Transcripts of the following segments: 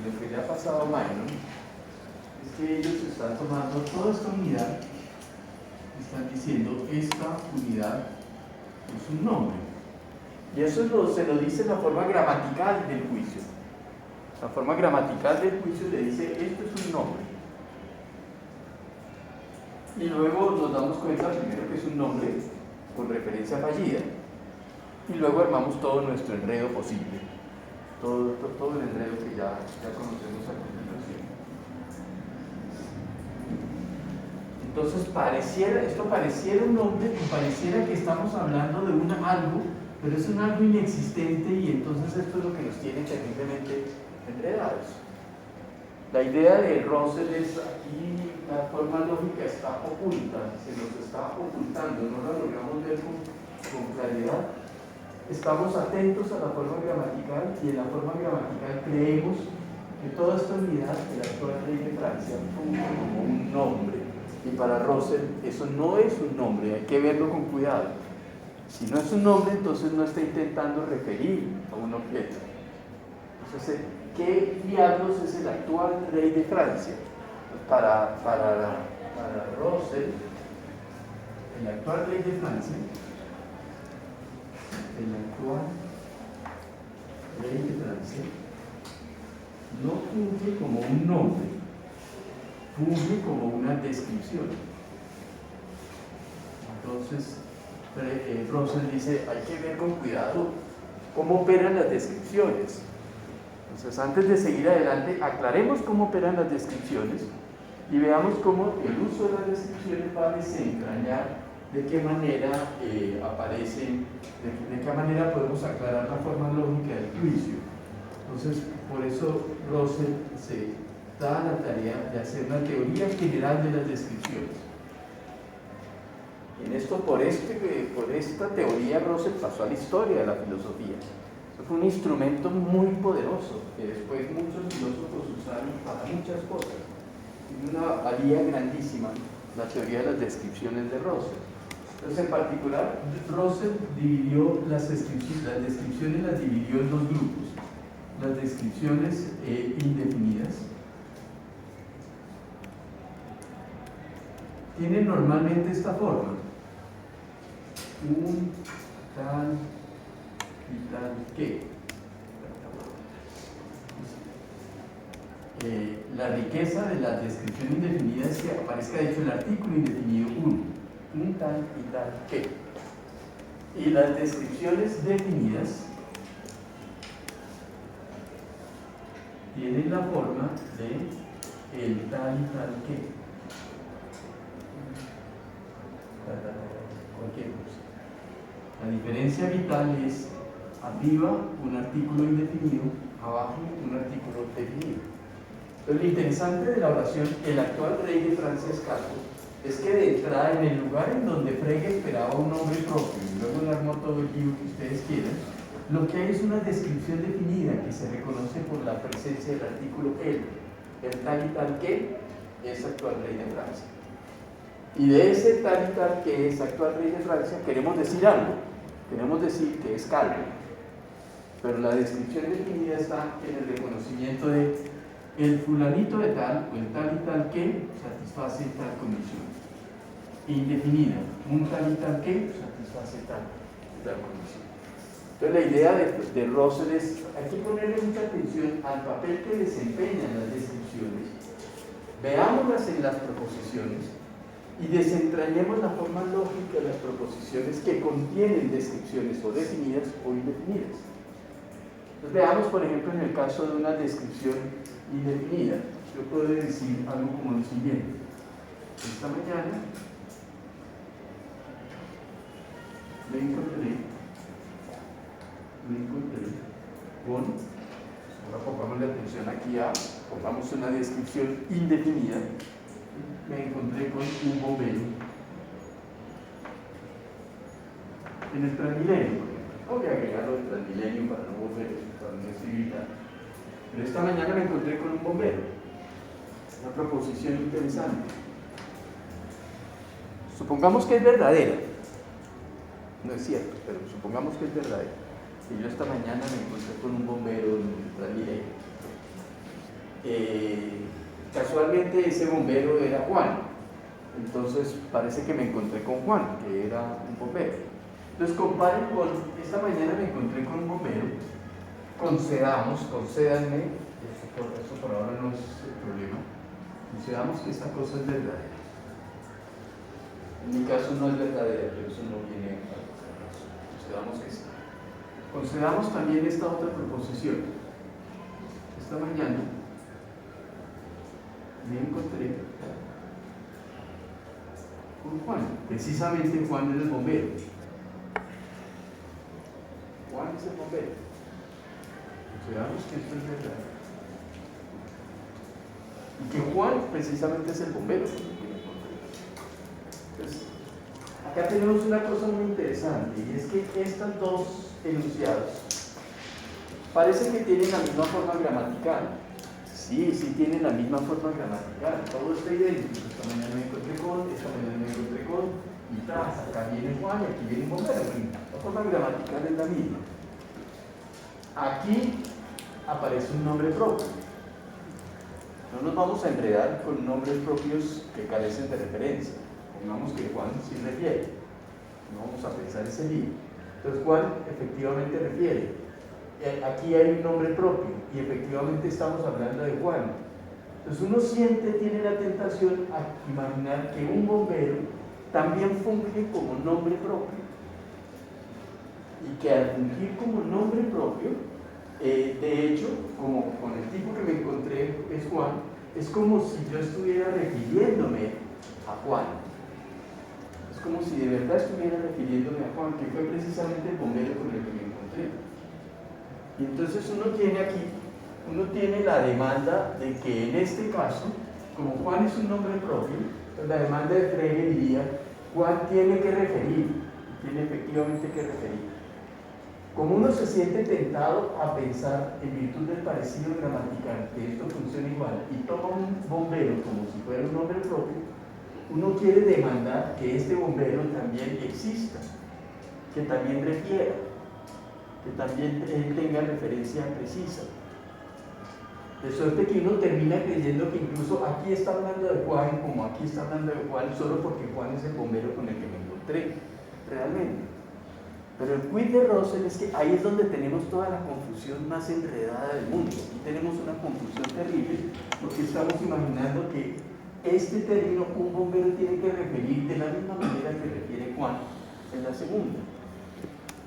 lo que le ha pasado a Myron es que ellos están tomando toda esta unidad, están diciendo esta unidad es un nombre. Y eso se lo dice la forma gramatical del juicio. La forma gramatical del juicio le dice esto es un nombre. Y luego nos damos cuenta primero que es un nombre con referencia fallida. Y luego armamos todo nuestro enredo posible. Todo el enredo que ya conocemos a continuación. Entonces esto pareciera un nombre y pareciera que estamos hablando de algo, pero es un algo inexistente y entonces esto es lo que nos tiene terriblemente enredados. La idea de Russell es aquí la forma lógica está oculta, se nos está ocultando, no la logramos ver con claridad. Estamos atentos a la forma gramatical y en la forma gramatical creemos que toda esta unidad de la actual ley de Francia funge como un nombre. Y para Russell eso no es un nombre, hay que verlo con cuidado. Si no es un nombre, entonces no está intentando referir a un objeto. Entonces, ¿qué diablos es el actual rey de Francia? Para Russell, el actual rey de Francia, no funge como un nombre, funge como una descripción. Entonces, Russell dice, hay que ver con cuidado cómo operan las descripciones. Entonces, antes de seguir adelante, aclaremos cómo operan las descripciones y veamos cómo el uso de las descripciones va a desentrañar de qué manera aparecen, de qué manera podemos aclarar la forma lógica del juicio. Entonces, por eso Russell se da la tarea de hacer una teoría general de las descripciones. En esto, por esta teoría, Russell pasó a la historia de la filosofía. Eso fue un instrumento muy poderoso que después muchos filósofos usaron para muchas cosas. Tiene una valía grandísima la teoría de las descripciones de Russell. Entonces, en particular, Russell dividió las descripciones las dividió en dos grupos. Las descripciones indefinidas tienen normalmente esta forma: un tal y tal que. La riqueza de la descripción indefinida es que aparezca de hecho el artículo indefinido un tal y tal que. Y las descripciones definidas tienen la forma de el tal y tal que. Cualquier cosa. La diferencia vital es arriba un artículo indefinido, abajo un artículo definido. Entonces, lo interesante de la oración el actual rey de Francia es Calvo es que de entrada, en el lugar en donde Frege esperaba un nombre propio y luego le armó todo el libro que ustedes quieran, lo que hay es una descripción definida que se reconoce por la presencia del artículo el tal y tal que es actual rey de Francia. Y de ese tal y tal que es actual rey de Francia queremos decir algo, queremos decir que es Calvo, pero la descripción definida está en el reconocimiento de el fulanito de tal o el tal y tal que satisface tal condición. Indefinida, un tal y tal que satisface tal condición. Entonces la idea de Russell es, hay que ponerle mucha atención al papel que desempeñan las descripciones, veámoslas en las proposiciones y desentrañemos la forma lógica de las proposiciones que contienen descripciones o definidas o indefinidas. Entonces veamos, por ejemplo, en el caso de una descripción indefinida, yo puedo decir algo como lo siguiente: esta mañana me encontré con, ahora pongámosle atención aquí pongamos una descripción indefinida, me encontré con un bombero en el Transmilenio. Voy a agregarlo del Transmilenio para no escribir. Pero esta mañana me encontré con un bombero. Una proposición interesante. Supongamos que es verdadera. No es cierto, pero supongamos que es verdadera. Y yo esta mañana me encontré con un bombero en el Transmilenio. casualmente ese bombero era Juan. Entonces parece que me encontré con Juan, que era un bombero. Entonces comparen con, esta mañana me encontré con un bombero, concédanme, eso por ahora no es el problema, concedamos que esta cosa es verdadera. En mi caso no es verdadera, pero eso no viene a caso. Concedamos que sí. Concedamos también esta otra proposición. Esta mañana me encontré con Juan, precisamente Juan es el bombero. Juan es el bombero. Consideramos que esto es verdad. Y que Juan precisamente es el bombero. Entonces, acá tenemos una cosa muy interesante, y es que estos dos enunciados parece que tienen la misma forma gramatical. Sí tienen la misma forma gramatical, todo está idéntico. Esta mañana me encontré con, esta mañana me encontré con, y tras, acá viene Juan y aquí viene bombero. La forma gramatical es la misma. Aquí aparece un nombre propio. No nos vamos a enredar con nombres propios que carecen de referencia. Pongamos que Juan sí refiere. No vamos a pensar ese lío. Entonces Juan efectivamente refiere. Aquí hay un nombre propio y efectivamente estamos hablando de Juan. Entonces uno tiene la tentación a imaginar que un bombero también funge como nombre propio y que al fungir como nombre propio, de hecho, como con el tipo que me encontré es Juan, es como si yo estuviera refiriéndome a Juan. Es como si de verdad estuviera refiriéndome a Juan, que fue precisamente el bombero con el que me encontré. Y entonces uno tiene la demanda de que en este caso, como Juan es un nombre propio, pues la demanda de Frege diría, Juan tiene que referir, tiene efectivamente que referir. Como uno se siente tentado a pensar en virtud del parecido gramatical que esto funciona igual y toma un bombero como si fuera un nombre propio, uno quiere demandar que este bombero también exista, que también refiera, que también tenga referencia precisa. De suerte que uno termina creyendo que incluso aquí está hablando de Juan, como aquí está hablando de Juan, solo porque Juan es el bombero con el que me encontré, realmente. Pero el quid de Russell es que ahí es donde tenemos toda la confusión más enredada del mundo. Aquí tenemos una confusión terrible porque estamos imaginando que este término, un bombero, tiene que referir de la misma manera que refiere Juan en la segunda.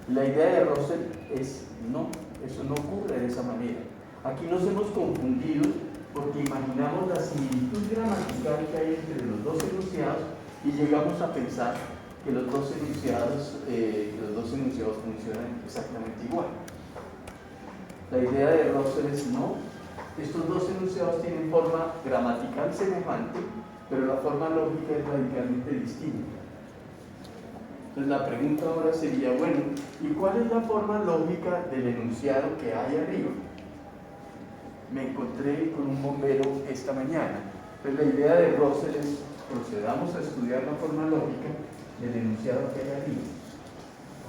La idea de Russell es no, eso no ocurre de esa manera. Aquí nos hemos confundido porque imaginamos la similitud gramatical que hay entre los dos enunciados y llegamos a pensar que los dos enunciados funcionan exactamente igual. La idea de Russell es no, estos dos enunciados tienen forma gramatical semejante, pero la forma lógica es radicalmente distinta. Entonces la pregunta ahora sería, bueno, ¿y cuál es la forma lógica del enunciado que hay arriba? Me encontré con un bombero esta mañana. Pues la idea de Russell es, procedamos a estudiar la forma lógica del enunciado que hay arriba.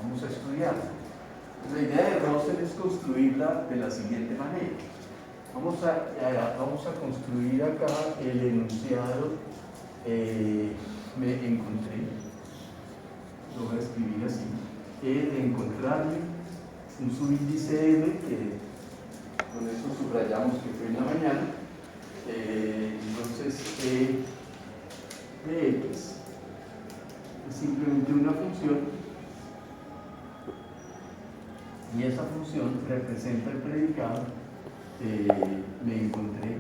Vamos a estudiarla. La idea de Russell es construirla de la siguiente manera. Vamos a construir acá el enunciado me encontré. Lo voy a escribir así. De encontrarme un subíndice M, que con eso subrayamos que fue en la mañana. Entonces, de X es simplemente una función y esa función representa el predicado me encontré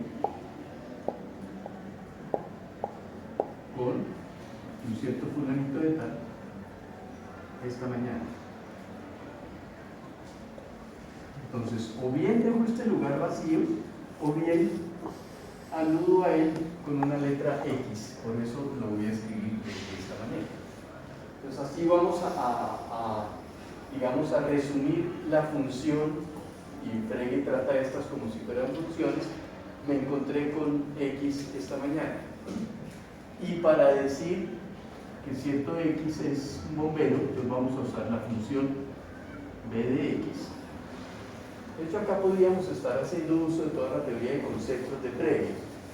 con un cierto fulanito de tal esta mañana. Entonces, o bien dejo este lugar vacío, o bien aludo a él con una letra X, por eso lo voy a escribir de esta manera. Entonces, así vamos digamos, a resumir la función, y Frege trata estas como si fueran funciones. Me encontré con X esta mañana. Y para decir que cierto X es un bombero, entonces vamos a usar la función B de X. De hecho, acá podríamos estar haciendo uso de toda la teoría de de conceptos de Frege,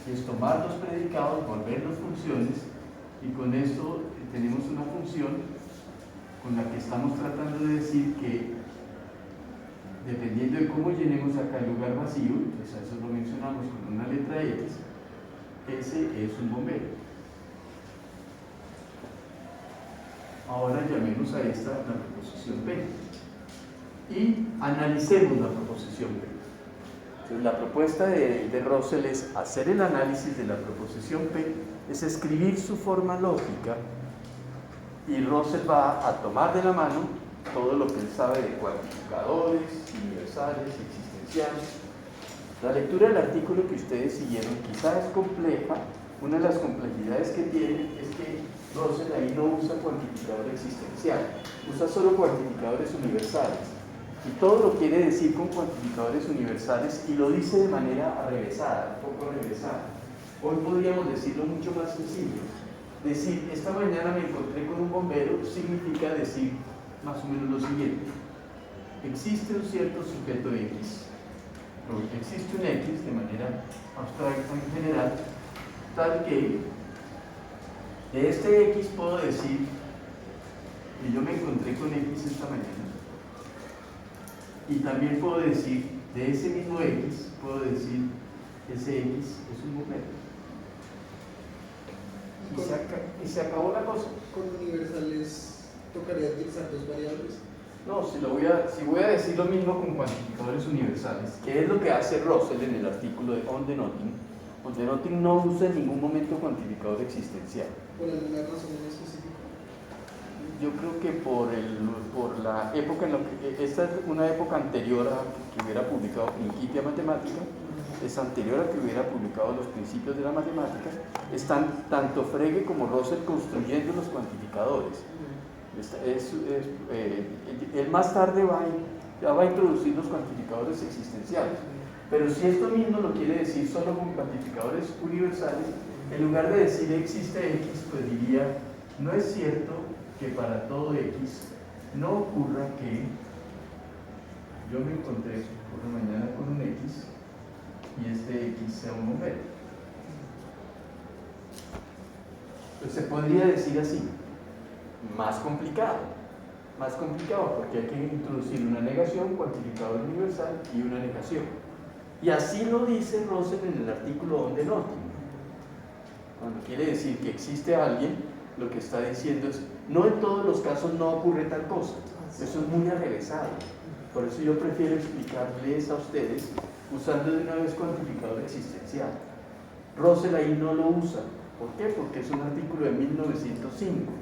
y es tomar los predicados, volverlos funciones, y con esto tenemos una función con la que estamos tratando de decir que, dependiendo de cómo llenemos acá el lugar vacío, pues a eso lo mencionamos con una letra X, ese es un bombero. Ahora llamemos a esta la proposición P y analicemos la proposición P. Entonces, la propuesta de Russell es hacer el análisis de la proposición P, es escribir su forma lógica, y Russell va a tomar de la mano todo lo que él sabe de cuantificadores, universales, existenciales. La lectura del artículo que ustedes siguieron quizás es compleja. Una de las complejidades que tiene es que Russell ahí no usa cuantificador existencial, usa solo cuantificadores universales. Y todo lo quiere decir con cuantificadores universales y lo dice de manera arrevesada, un poco arrevesada. Hoy podríamos decirlo mucho más sencillo. Decir, esta mañana me encontré con un bombero, significa decir más o menos lo siguiente. Existe un cierto sujeto X, o existe un X de manera abstracta en general, tal que de este X puedo decir que yo me encontré con X esta mañana, y también puedo decir de ese mismo X, puedo decir que ese X es un bombero. Y se acabó la cosa. ¿Con universales tocaría utilizar dos variables? No, si voy a decir lo mismo con cuantificadores universales, que es lo que hace Russell en el artículo de On Denoting. On Denoting no usa en ningún momento cuantificador existencial. ¿Por alguna razón en específico? Yo creo que por la época en la que, esta es una época anterior a que hubiera publicado Principia Mathematica, es anterior a que hubiera publicado los principios de la matemática, están tanto Frege como Russell construyendo los cuantificadores. Él más tarde va a introducir los cuantificadores existenciales, pero si esto mismo lo quiere decir solo con cuantificadores universales, en lugar de decir existe X, pues diría, no es cierto que para todo X no ocurra que yo me encontré por la mañana con un X y este X sea un bombero. Pues se podría decir así, más complicado porque hay que introducir una negación, cuantificador universal y una negación. Y así lo dice Russell en el artículo On Denoting. Cuando quiere decir que existe alguien, lo que está diciendo es, no en todos los casos no ocurre tal cosa. Eso es muy arrevesado. Por eso yo prefiero explicarles a ustedes usando de una vez cuantificador existencial. Russell ahí no lo usa. ¿Por qué? Porque es un artículo de 1905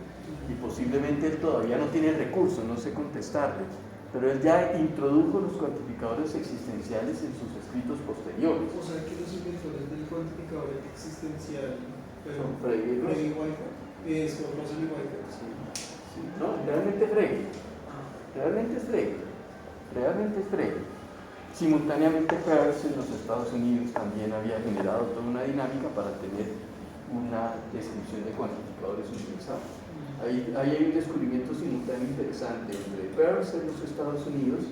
y posiblemente él todavía no tiene el recurso, no sé contestarle, pero él ya introdujo los cuantificadores existenciales en sus escritos posteriores. O sea que los inventores del cuantificador existencial Son Frege y Russell. Son Russell y Whitehead. Sí. No, realmente Frege. Realmente es Frege. Simultáneamente Peirce en los Estados Unidos también había generado toda una dinámica para tener una descripción de cuantificadores universales. Ahí hay un descubrimiento simultáneo interesante entre Peirce en los Estados Unidos,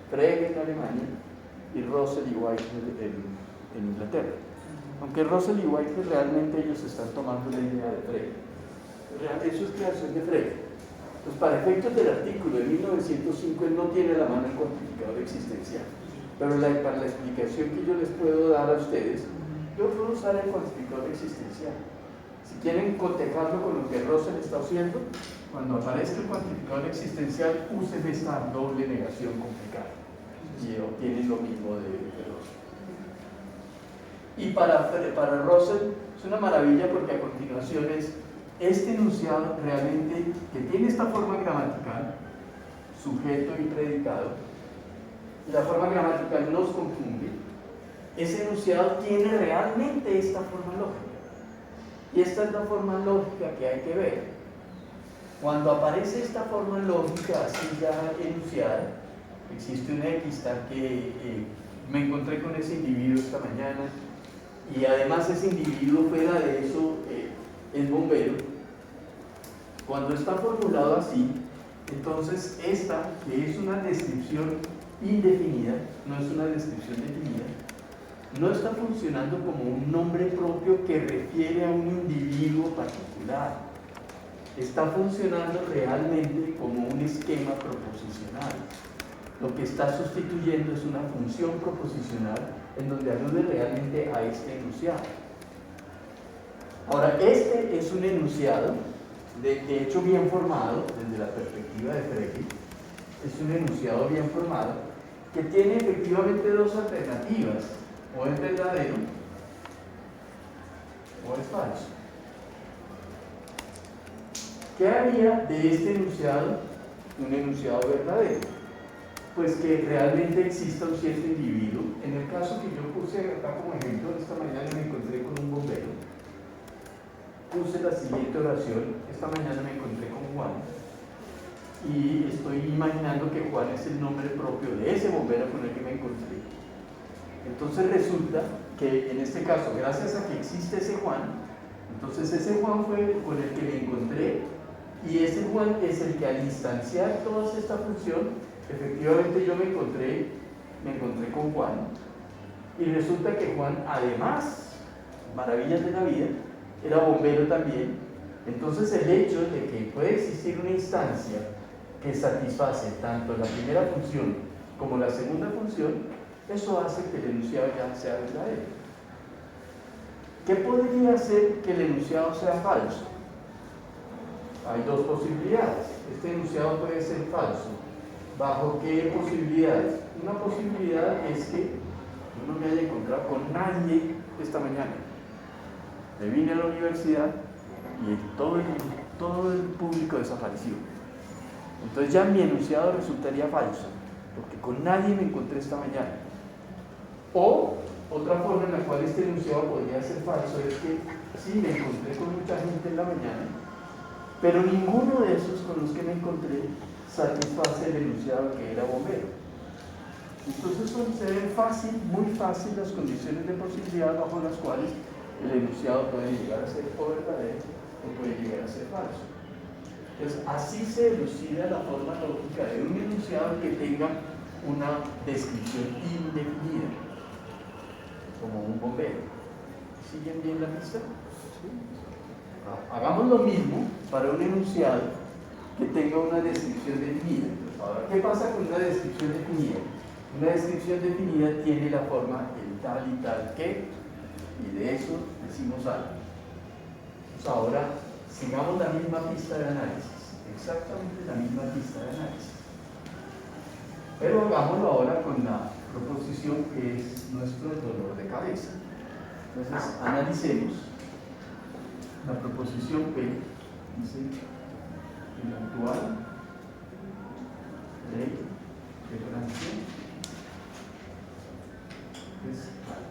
Frege en Alemania y Russell y Whitehead en Inglaterra. Aunque Russell y Whitehead realmente ellos están tomando la idea de Frege. Eso es creación de Frege. Entonces, para efectos del artículo de 1905, él no tiene a la mano el cuantificador existencial. Pero para la explicación que yo les puedo dar a ustedes, yo puedo usar el cuantificador existencial. Si quieren cotejarlo con lo que Russell está haciendo, cuando aparezca el cuantificador existencial, usen esta doble negación complicada y obtienen lo mismo de Russell. Y para Russell es una maravilla porque a continuación es este enunciado realmente que tiene esta forma gramatical, sujeto y predicado. La forma gramatical nos confunde. Ese enunciado tiene realmente esta forma lógica. Y esta es la forma lógica que hay que ver. Cuando aparece esta forma lógica así ya enunciada, existe un X tal que me encontré con ese individuo esta mañana y además ese individuo fuera de eso es bombero. Cuando está formulado así, entonces esta, que es una descripción indefinida, no es una descripción definida, no está funcionando como un nombre propio que refiere a un individuo particular. Está funcionando realmente como un esquema proposicional. Lo que está sustituyendo es una función proposicional en donde alude realmente a este enunciado. Ahora, este es un enunciado, de hecho bien formado, desde la perspectiva de Frege, es un enunciado bien formado, que tiene efectivamente dos alternativas, o es verdadero, o es falso. ¿Qué haría de este enunciado un enunciado verdadero? Pues que realmente exista un cierto individuo. En el caso que yo puse acá como ejemplo, esta mañana me encontré con un bombero. Puse la siguiente oración: esta mañana me encontré con Juan, y estoy imaginando que Juan es el nombre propio de ese bombero con el que me encontré. Entonces resulta que en este caso, gracias a que existe ese Juan, entonces ese Juan fue con el que me encontré, y ese Juan es el que al instanciar toda esta función, efectivamente yo me encontré con Juan, y resulta que Juan, además, maravillas de la vida, era bombero también. Entonces el hecho de que puede existir una instancia que satisface tanto la primera función como la segunda función, eso hace que el enunciado ya sea verdadero. ¿Qué podría hacer que el enunciado sea falso? Hay dos posibilidades. Este enunciado puede ser falso. ¿Bajo qué posibilidades? Una posibilidad es que yo no me haya encontrado con nadie esta mañana. Me vine a la universidad y todo el público desapareció. Entonces ya mi enunciado resultaría falso, porque con nadie me encontré esta mañana. O otra forma en la cual este enunciado podría ser falso es que sí, me encontré con mucha gente en la mañana, pero ninguno de esos con los que me encontré satisface el enunciado que era bombero. Entonces se ven muy fácil las condiciones de posibilidad bajo las cuales el enunciado puede llegar a ser o verdadero o puede llegar a ser falso. Entonces, así se elucida la forma lógica de un enunciado que tenga una descripción indefinida, como un bombero. ¿Siguen bien la pista? Hagamos lo mismo para un enunciado que tenga una descripción definida. Ahora, ¿qué pasa con una descripción definida? Una descripción definida tiene la forma el tal y tal que, y de eso decimos algo. Pues ahora, sigamos la misma pista de análisis, exactamente la misma pista de análisis. Pero hagámoslo ahora con la proposición que es nuestro dolor de cabeza. Entonces, analicemos la proposición P, dice: el actual ley de Francia es tal.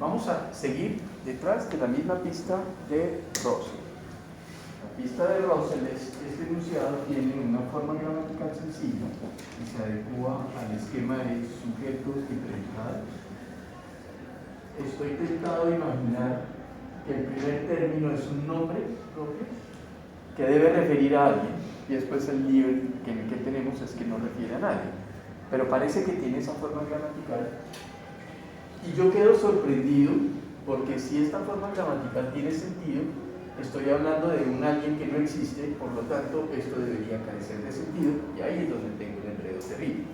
Vamos a seguir detrás de la misma pista de Russell. La pista de Russell es: este enunciado tiene una forma gramatical sencilla y se adecua al esquema de sujetos y predicados. Estoy tentado de imaginar que el primer término es un nombre propio que debe referir a alguien, y después el nivel que tenemos es que no refiere a nadie, pero parece que tiene esa forma gramatical. Y yo quedo sorprendido porque si esta forma gramatical tiene sentido, estoy hablando de un alguien que no existe, por lo tanto esto debería carecer de sentido, y ahí es donde tengo el enredo terrible.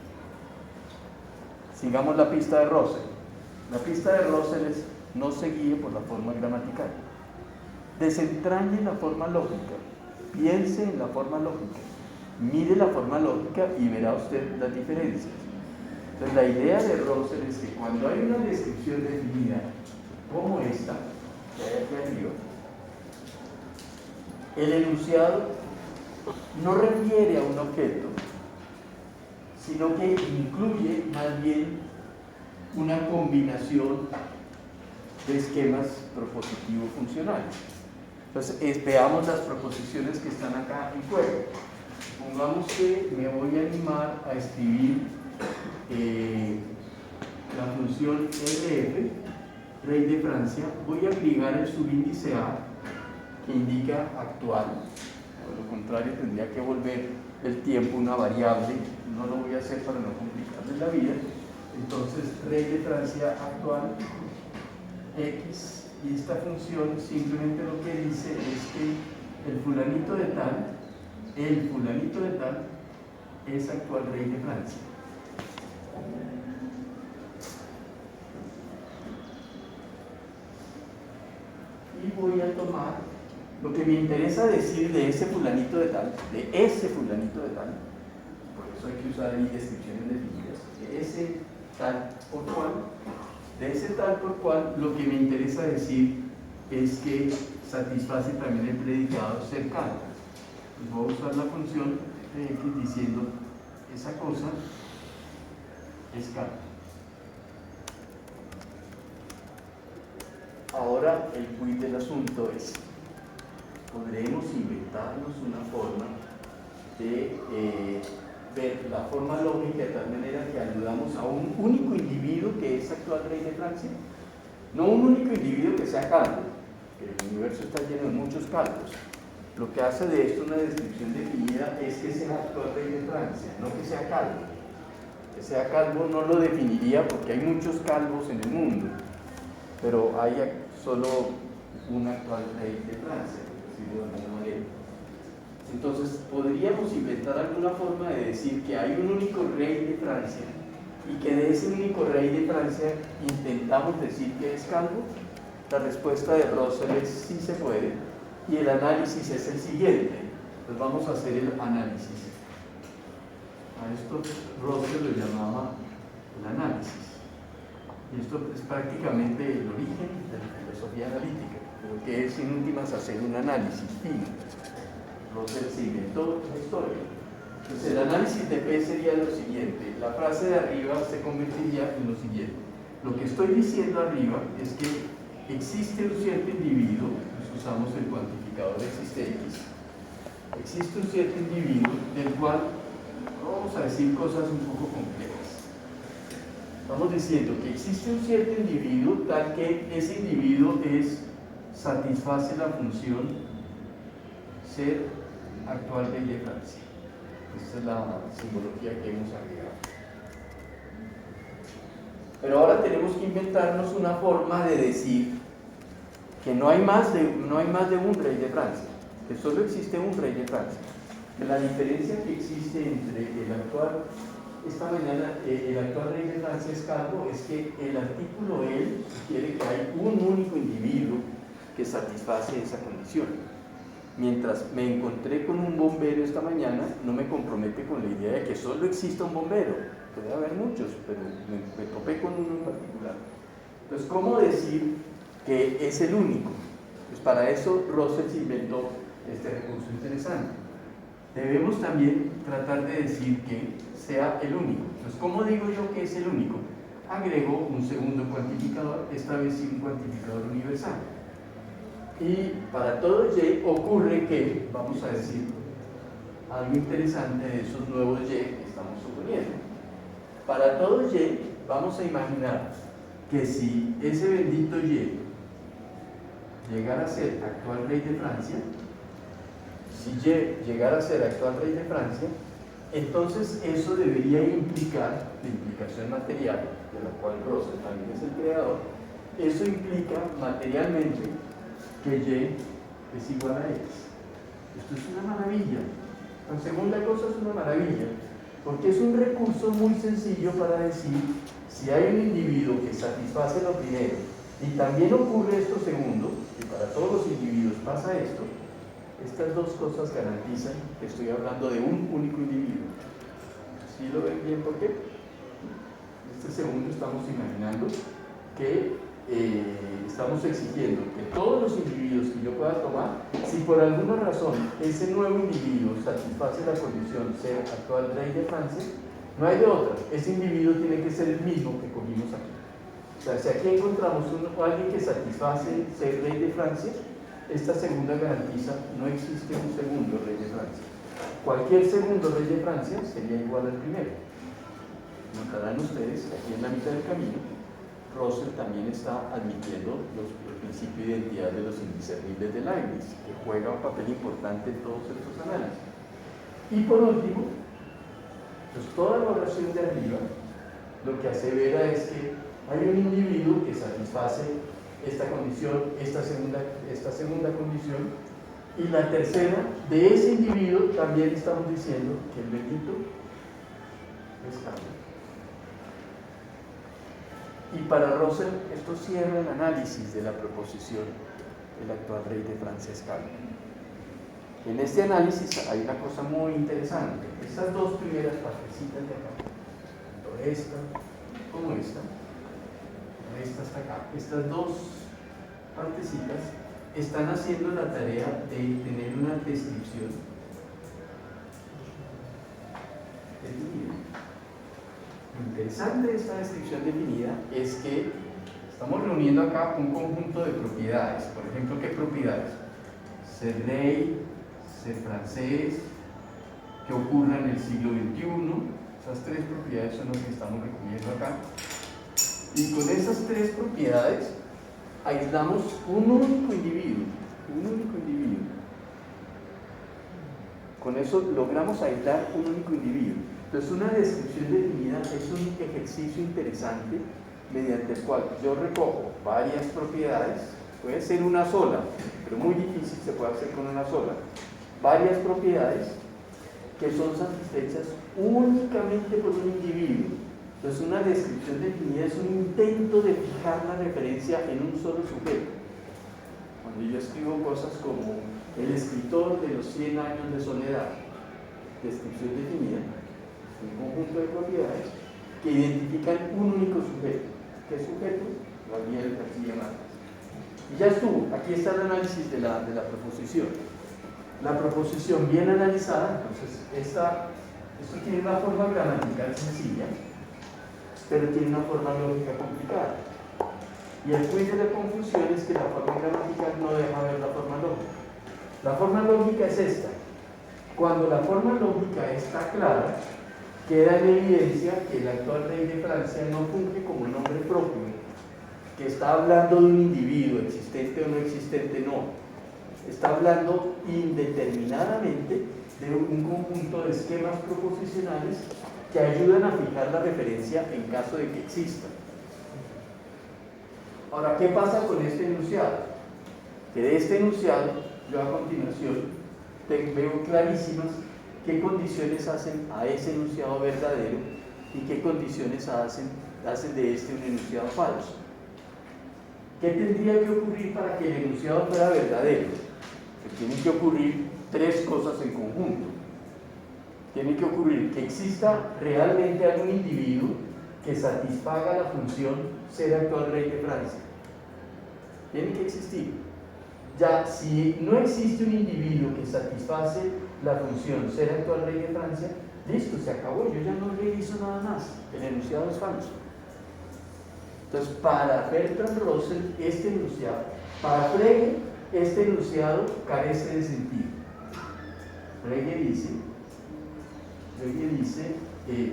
Sigamos la pista de Russell. La pista de Russell es: no se guíe por la forma gramatical. Desentrañe la forma lógica, piense en la forma lógica, mire la forma lógica y verá usted las diferencias. Entonces la idea de Russell es que cuando hay una descripción definida como esta, que hay aquí arriba, el enunciado no refiere a un objeto, sino que incluye más bien una combinación de esquemas propositivos funcionales. Entonces, veamos las proposiciones que están acá en juego. Pongamos que me voy a animar a escribir la función RF, rey de Francia. Voy a agregar el subíndice A, que indica actual. Por lo contrario, tendría que volver el tiempo una variable, no lo voy a hacer para no complicarles la vida. Entonces, rey de Francia actual, X, y esta función simplemente lo que dice es que el fulanito de tal es actual rey de Francia. Y voy a tomar lo que me interesa decir de ese fulanito de tal, por eso hay que usar ahí descripciones definidas, de ese tal por cual, lo que me interesa decir es que satisface también el predicado cercano. Pues voy a usar la función de x diciendo esa cosa es K. Ahora el quid del asunto es, podremos inventarnos una forma de ver la forma lógica de tal manera que aludamos a un único individuo que es actual rey de Francia, no un único individuo que sea calvo, que el universo está lleno de muchos calvos. Lo que hace de esto una descripción definida es que sea actual rey de Francia, no que sea calvo. Que sea calvo no lo definiría porque hay muchos calvos en el mundo, pero hay solo un actual rey de Francia, por decirlo de alguna manera. Entonces, podríamos inventar alguna forma de decir que hay un único rey de Francia y que de ese único rey de Francia intentamos decir que es calvo. La respuesta de Russell es sí se puede, y el análisis es el siguiente. Pues vamos a hacer el análisis. A esto Russell lo llamaba el análisis. Y esto es prácticamente el origen de la filosofía analítica, pero que es en últimas hacer un análisis fino. Russell se inventó la historia. Entonces el análisis de P sería lo siguiente, la frase de arriba se convertiría en lo siguiente. Lo que estoy diciendo arriba es que existe un cierto individuo, pues usamos el cuantificador existentes, existe un cierto individuo del cual vamos a decir cosas un poco complejas. Estamos diciendo que existe un cierto individuo tal que ese individuo satisface la función ser actual rey de Francia. Esta es la simbología que hemos agregado. Pero ahora tenemos que inventarnos una forma de decir que no hay más de un rey de Francia, que solo existe un rey de Francia. Que la diferencia que existe entre el actual rey de Francia es calvo, es que el artículo él sugiere que hay un único individuo que satisface esa condición. Mientras me encontré con un bombero esta mañana, no me compromete con la idea de que solo exista un bombero. Puede haber muchos, pero me topé con uno en particular. Entonces, ¿cómo decir que es el único? Pues para eso Russell se inventó este recurso interesante. Debemos también tratar de decir que sea el único. Entonces, ¿cómo digo yo que es el único? Agrego un segundo cuantificador, esta vez sí un cuantificador universal. Y para todo y ocurre que, vamos a decir, algo interesante de esos nuevos y que estamos suponiendo. Para todo y, vamos a imaginar que si ese bendito y llegara a ser actual rey de Francia, si y llegara a ser actual rey de Francia, entonces eso debería implicar, la implicación material, de la cual Russell también es el creador, eso implica materialmente que y es igual a x. Esto es una maravilla. La segunda cosa es una maravilla, porque es un recurso muy sencillo para decir si hay un individuo que satisface lo primero y también ocurre esto segundo, y para todos los individuos pasa esto, estas dos cosas garantizan que estoy hablando de un único individuo. ¿Sí lo ven bien? ¿Por qué? Este segundo estamos imaginando que estamos exigiendo que todos los individuos que yo pueda tomar, si por alguna razón ese nuevo individuo satisface la condición ser actual rey de Francia, no hay de otra, ese individuo tiene que ser el mismo que cogimos aquí. O sea, si aquí encontramos alguien que satisface ser rey de Francia, esta segunda garantiza no existe un segundo rey de Francia. Cualquier segundo rey de Francia sería igual al primero. Notarán ustedes que aquí en la mitad del camino Russell también está admitiendo el principio de identidad de los indiscernibles de Leibniz, que juega un papel importante en todos estos análisis. Y por último, pues toda la oración de arriba lo que asevera es que hay un individuo que satisface esta condición, esta segunda condición, y la tercera, de ese individuo también estamos diciendo que el bendito es Carlos. Y para Russell, esto cierra el análisis de la proposición del actual rey de Francia es Carlos. En este análisis hay una cosa muy interesante. Estas dos primeras partecitas de acá, tanto esta como esta hasta acá, estas dos partecitas están haciendo la tarea de tener una descripción definida. Lo interesante de esta descripción definida es que estamos reuniendo acá un conjunto de propiedades. Por ejemplo, ¿qué propiedades? Ser rey, ser francés, que ocurra en el siglo XXI. Esas tres propiedades son las que estamos recogiendo acá. Y con esas tres propiedades aislamos un único individuo. Con eso logramos aislar un único individuo. Entonces, una descripción definida es un ejercicio interesante mediante el cual yo recojo varias propiedades, puede ser una sola, pero muy difícil se puede hacer con una sola, varias propiedades que son satisfechas únicamente por un individuo. Entonces, una descripción definida es un intento de fijar la referencia en un solo sujeto. Cuando yo escribo cosas como el escritor de los 100 años de soledad, descripción definida, un conjunto de propiedades que identifican un único sujeto. ¿Qué sujeto? Gabriel García Márquez. Y ya estuvo, aquí está el análisis de la proposición. La proposición bien analizada, entonces, esto tiene una forma gramatical sencilla, pero tiene una forma lógica complicada. Y el quiz de la confusión es que la forma gramatical no deja ver la forma lógica. La forma lógica es esta. Cuando la forma lógica está clara, queda en evidencia que el actual rey de Francia no funge como nombre propio, que está hablando de un individuo, existente o no existente, no. Está hablando indeterminadamente de un conjunto de esquemas proposicionales que ayudan a fijar la referencia en caso de que exista. Ahora, ¿qué pasa con este enunciado? Que de este enunciado, yo a continuación veo clarísimas qué condiciones hacen a ese enunciado verdadero y qué condiciones hacen de este un enunciado falso. ¿Qué tendría que ocurrir para que el enunciado fuera verdadero? Pues tienen que ocurrir tres cosas en conjunto. Tiene que ocurrir que exista realmente algún individuo que satisfaga la función ser actual rey de Francia. Tiene que existir. Ya, si no existe un individuo que satisface la función ser actual rey de Francia, listo, se acabó, yo ya no reviso nada más, el enunciado es falso. Entonces, para Bertrand Russell, para Frege, este enunciado carece de sentido. Frege dice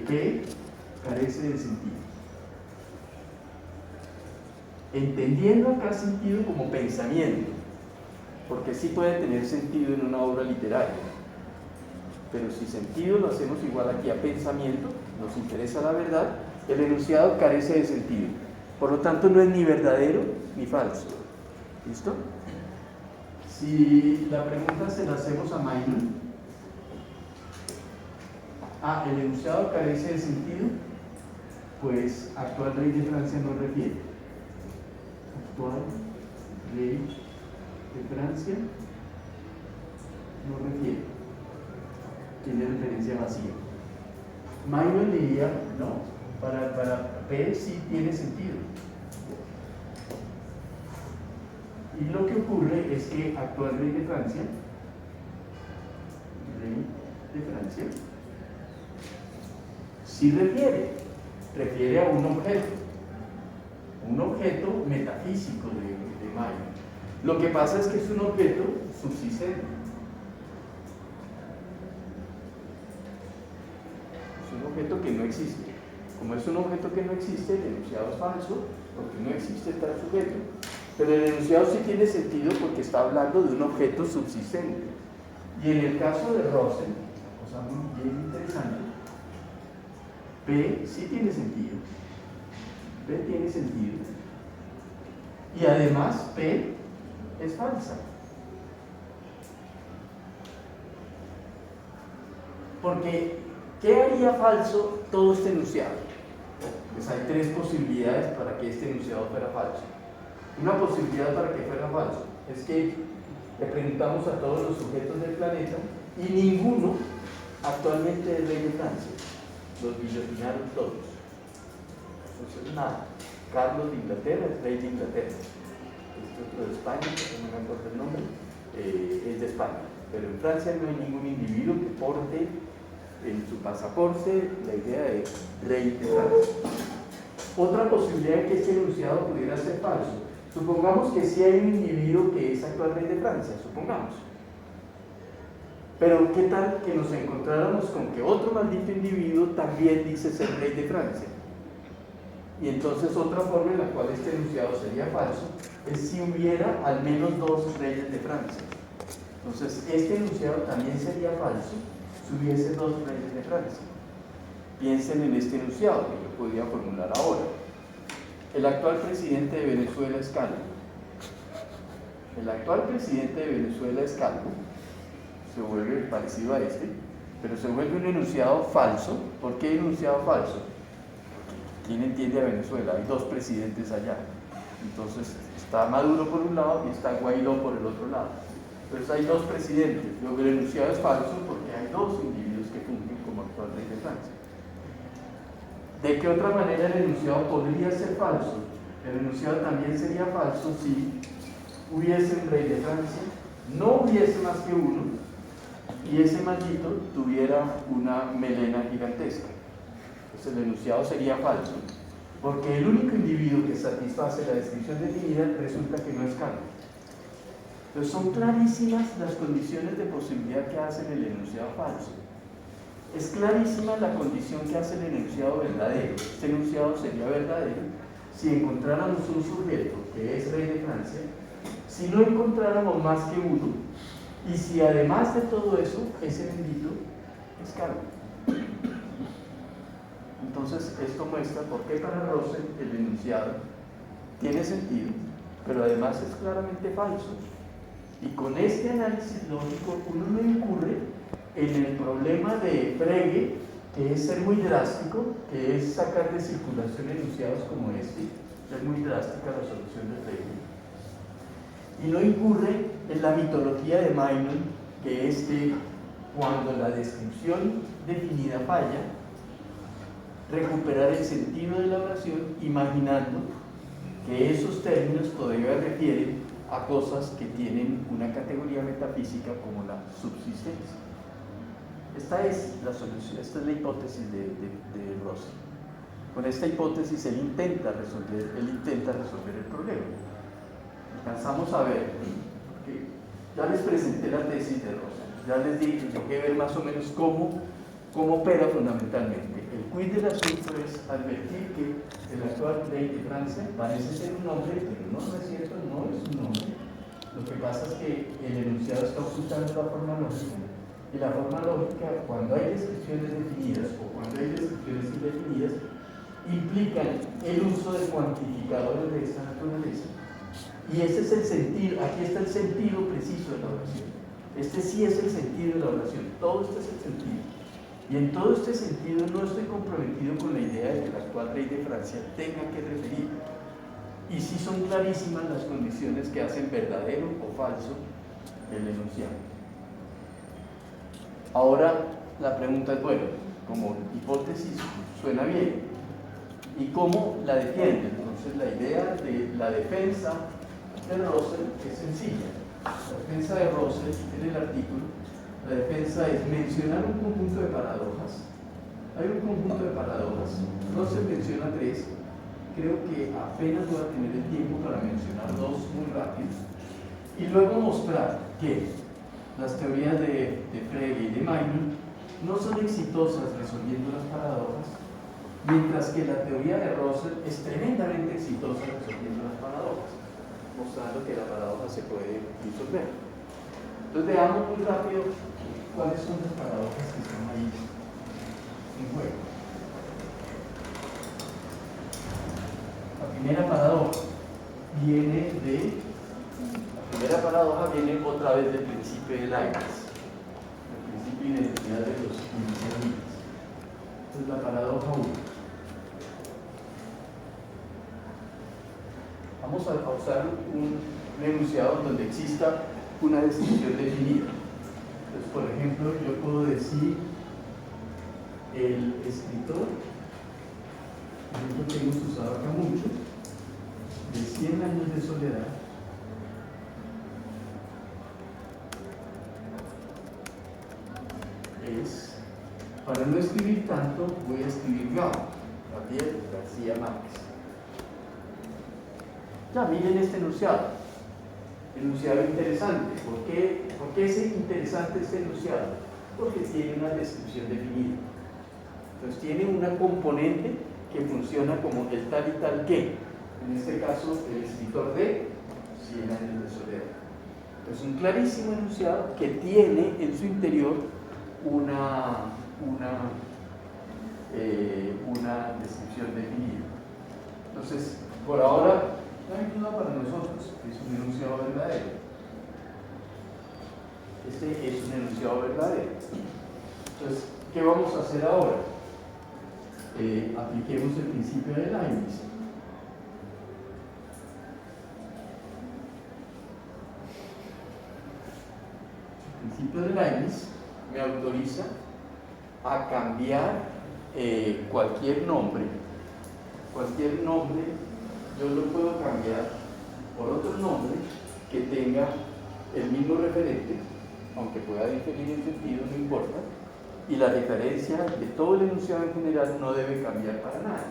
que carece de sentido. Entendiendo acá sentido como pensamiento, porque sí puede tener sentido en una obra literaria, pero si sentido lo hacemos igual aquí a pensamiento, nos interesa la verdad, el enunciado carece de sentido. Por lo tanto, no es ni verdadero ni falso. ¿Listo? Si la pregunta se la hacemos a Maynard, el enunciado carece de sentido, pues actual rey de Francia no refiere. Actual rey de Francia no refiere. Tiene referencia vacía. Maynard diría, no, para P sí tiene sentido. Y lo que ocurre es que actual rey de Francia, sí refiere a un objeto metafísico de Maynard. Lo que pasa es que es un objeto subsistente. Es un objeto que no existe. Como es un objeto que no existe, el enunciado es falso, porque no existe tal sujeto. Pero el enunciado sí tiene sentido porque está hablando de un objeto subsistente. Y en el caso de Russell, la cosa muy bien interesante. P sí tiene sentido. P tiene sentido. Y además P es falsa. Porque, ¿qué haría falso todo este enunciado? Pues hay tres posibilidades para que este enunciado fuera falso. Una posibilidad para que fuera falso es que le preguntamos a todos los sujetos del planeta y ninguno actualmente es rey de Francia. Los guillotinaron todos. Entonces, nada. Carlos de Inglaterra es rey de Inglaterra. Este otro de España, que no me acuerdo el nombre, es de España. Pero en Francia no hay ningún individuo que porte en su pasaporte la idea de rey de Francia. Otra posibilidad de que este enunciado pudiera ser falso. Supongamos que sí hay un individuo que es actual rey de Francia, supongamos. Pero ¿qué tal que nos encontráramos con que otro maldito individuo también dice ser rey de Francia? Y entonces otra forma en la cual este enunciado sería falso es si hubiera al menos dos reyes de Francia. Entonces este enunciado también sería falso si hubiese dos reyes de Francia. Piensen en este enunciado que yo podría formular ahora. El actual presidente de Venezuela es Calvo. El actual presidente de Venezuela es Calvo. Se vuelve parecido a este, pero se vuelve un enunciado falso. ¿Por qué enunciado falso? ¿Quién entiende a Venezuela? Hay dos presidentes allá. Entonces está Maduro por un lado y está Guaidó por el otro lado. Entonces hay dos presidentes. Luego el enunciado es falso porque hay dos individuos que fungen como actual rey de Francia. ¿De qué otra manera el enunciado podría ser falso? El enunciado también sería falso si hubiese un rey de Francia, no hubiese más que uno, y ese maldito tuviera una melena gigantesca. Entonces el enunciado sería falso, porque el único individuo que satisface la descripción definida resulta que no es Calvo. Entonces son clarísimas las condiciones de posibilidad que hacen el enunciado falso. Es clarísima la condición que hace el enunciado verdadero. Este enunciado sería verdadero si encontráramos un sujeto que es rey de Francia, si no encontráramos más que uno, y si además de todo eso, ese bendito es Calvo. Entonces, esto muestra por qué para Russell el enunciado tiene sentido, pero además es claramente falso. Y con este análisis lógico, uno no incurre en el problema de Frege, que es ser muy drástico, que es sacar de circulación enunciados como este, es muy drástica la solución de Frege. Y no incurre en la mitología de Maynard, que es que cuando la descripción definida falla, recuperar el sentido de la oración imaginando que esos términos todavía refieren a cosas que tienen una categoría metafísica como la subsistencia. Esta es la solución, esta es la hipótesis de Russell. Con esta hipótesis él intenta resolver el problema. Alcanzamos a ver, que ya les presenté la tesis de Russell, ya les dije ver más o menos cómo opera fundamentalmente. El quid del asunto es advertir que el actual rey de Francia parece ser un hombre, pero no es cierto, no es un hombre. Lo que pasa es que el enunciado está ocultando la forma lógica. Y la forma lógica, cuando hay descripciones definidas o cuando hay descripciones indefinidas, implican el uso de cuantificadores de esta naturaleza. Y ese es el sentido, aquí está el sentido preciso de la oración. Este sí es el sentido de la oración, todo este es el sentido. Y en todo este sentido no estoy comprometido con la idea de que el actual rey de Francia tenga que referir. Y sí son clarísimas las condiciones que hacen verdadero o falso el enunciado. Ahora la pregunta es, bueno, como hipótesis suena bien, ¿y cómo la defiende? Entonces la idea de la defensa de Russell es sencilla. La defensa de Russell en el artículo, la defensa es mencionar un conjunto de paradojas. Hay un conjunto de paradojas, Russell menciona tres, creo que apenas voy a tener el tiempo para mencionar dos muy rápidos, y luego mostrar que las teorías de Frege y de Maynard no son exitosas resolviendo las paradojas, mientras que la teoría de Russell es tremendamente exitosa resolviendo las paradojas, mostrando que la paradoja se puede disolver. Entonces veamos muy rápido cuáles son las paradojas que son ahí en juego. La primera paradoja viene otra vez del principio de Leibniz, el principio de identidad de los inicialistas. Esta es la paradoja 1. Vamos a usar un enunciado donde exista una descripción definida. Entonces, por ejemplo, yo puedo decir el escritor, ejemplo que hemos usado acá mucho, de 100 años de soledad, es, para no escribir tanto, voy a escribir Gabriel García Márquez. Ya, miren este enunciado interesante. ¿Por qué es interesante este enunciado? Porque tiene una descripción definida. Entonces tiene una componente que funciona como el tal y tal que, en este caso el escritor de 100 años de soledad. Es un clarísimo enunciado que tiene en su interior una descripción definida. Entonces, por ahora, no hay duda para nosotros, es un enunciado verdadero. Este es un enunciado verdadero. Entonces, ¿qué vamos a hacer ahora? Apliquemos el principio de Leibniz. El principio de Leibniz me autoriza a cambiar cualquier nombre yo lo puedo cambiar por otro nombre que tenga el mismo referente, aunque pueda diferir en sentido, no importa, y la diferencia de todo el enunciado en general no debe cambiar para nada.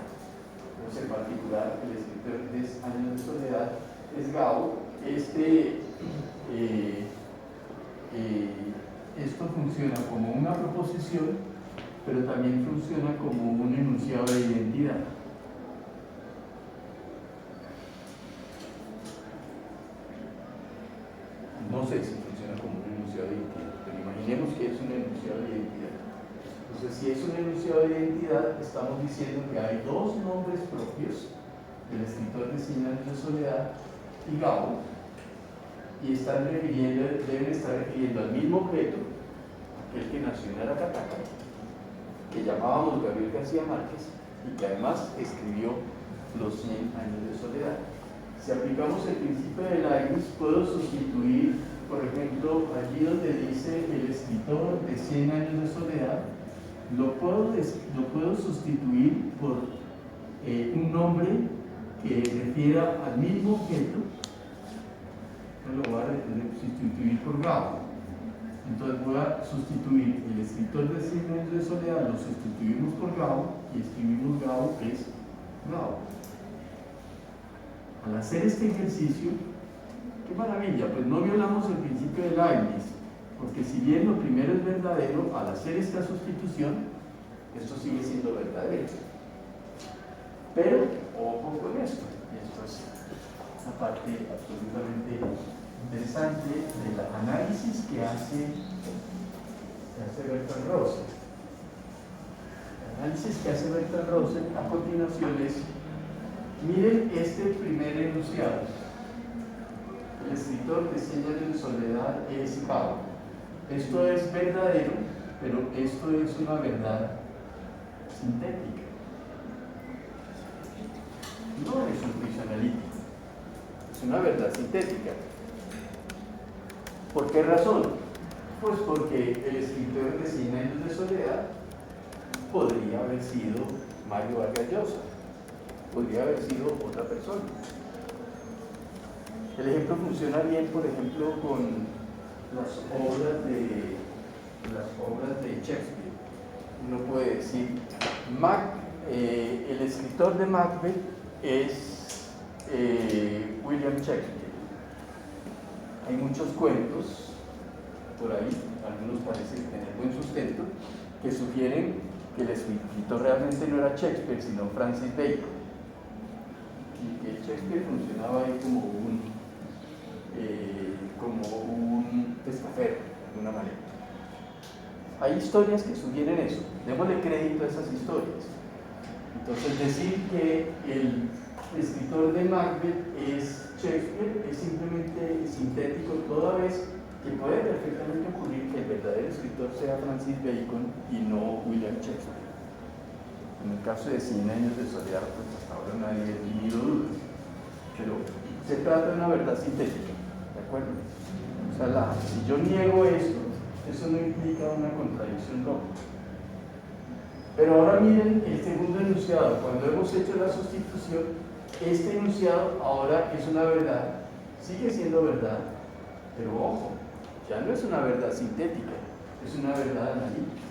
Entonces, en particular, el escritor de 10 años de soledad es Gao. Esto funciona como una proposición, pero también funciona como un enunciado de identidad. No sé si funciona como un enunciado de identidad, pero imaginemos que es un enunciado de identidad. Entonces, si es un enunciado de identidad, estamos diciendo que hay dos nombres propios del escritor de 100 años de soledad y Gao, y deben estar refiriendo al mismo objeto, aquel que nació en Aracataca, que llamábamos Gabriel García Márquez, y que además escribió los 100 años de soledad. Si aplicamos el principio de Leibniz, puedo sustituir, por ejemplo, allí donde dice el escritor de 100 años de soledad, lo puedo sustituir por un nombre que refiera al mismo objeto. Lo voy a sustituir por Gao. Entonces voy a sustituir el escritor de 100 años de soledad, lo sustituimos por Gao y escribimos Gao, que es Gao. Al hacer este ejercicio, ¡qué maravilla! Pues no violamos el principio de Leibniz, porque si bien lo primero es verdadero, al hacer esta sustitución, esto sigue siendo verdadero. Pero, ojo con esto, y esto es una parte absolutamente interesante del análisis que hace Bertrand Russell. El análisis que hace Bertrand Russell a continuación es: miren este primer enunciado. El escritor de 100 años de soledad es Gao. Esto es verdadero, pero esto es una verdad sintética. No es un juicio analítico, es una verdad sintética. ¿Por qué razón? Pues porque el escritor de 100 años de soledad podría haber sido Mario Vargas Llosa, podría haber sido otra persona. El ejemplo funciona bien, por ejemplo, con las obras de Shakespeare. Uno puede decir, el escritor de Macbeth es William Shakespeare. Hay muchos cuentos por ahí, algunos parecen tener buen sustento, que sugieren que el escritor realmente no era Shakespeare, sino Francis Bacon, y que Shakespeare funcionaba ahí como un testaferro, de alguna manera. Hay historias que sugieren eso, démosle crédito a esas historias. Entonces decir que el escritor de Macbeth es Shakespeare es simplemente sintético, toda vez que puede perfectamente ocurrir que el verdadero escritor sea Francis Bacon y no William Shakespeare. En el caso de 100 años de soledad, pues hasta ahora nadie ha tenido dudas, pero se trata de una verdad sintética, ¿de acuerdo? O sea, si yo niego esto, eso no implica una contradicción lógica. Pero ahora miren el segundo enunciado. Cuando hemos hecho la sustitución, este enunciado ahora es una verdad, sigue siendo verdad, pero ojo, ya no es una verdad sintética, es una verdad analítica.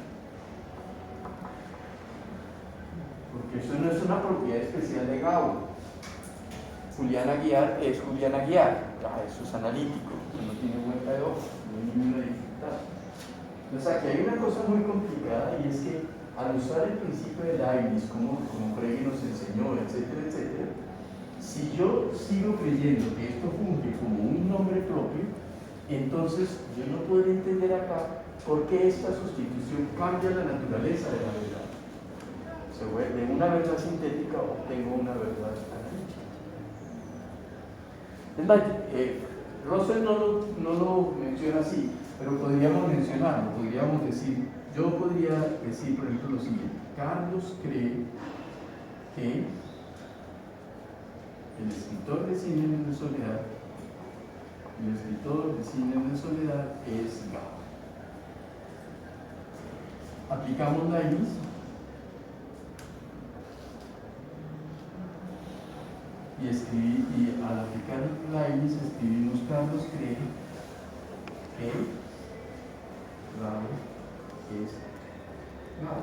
Porque eso no es una propiedad especial de Gao. Julián Aguiar es Julián Aguiar, eso es analítico, no tiene vuelta de hoja, no hay ninguna dificultad. Entonces aquí hay una cosa muy complicada, y es que al usar el principio de Leibniz, como Frege nos enseñó, etcétera, etcétera, si yo sigo creyendo que esto funge como un nombre propio, entonces yo no puedo entender acá por qué esta sustitución cambia la naturaleza de la verdad. De una verdad sintética obtengo una verdad analítica. Es más, Russell no lo menciona así, pero podríamos mencionarlo, podríamos decir, yo podría decir, por ejemplo, lo siguiente: Carlos cree que el escritor de 100 años de soledad, el escritor de 100 años de soledad es Gao. Aplicamos Leibniz. Y al aplicar Leibniz escribimos Carlos cree que Gao es Gao.